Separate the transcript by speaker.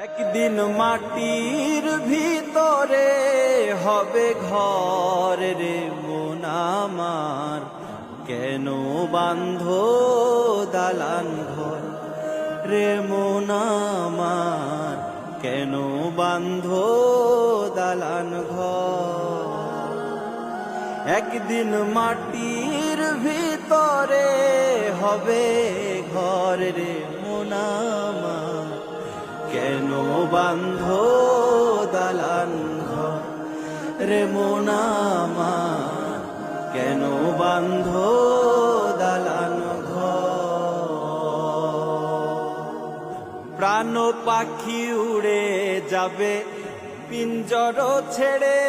Speaker 1: একদিন মাটির ভিতরে হবে ঘর রে মন আমার, কেন বাঁধো দালান ঘর রে মন আমার, কেন বাঁধো দালান ঘর। একদিন মাটির ভিতরে হবে ঘর রে মন আমার, কেন বাঁধো দালান ঘর রে মন আমার, কেন বাঁধো দালান ঘর। প্রাণ পাখি উড়ে যাবে পিঞ্জর ছেড়ে,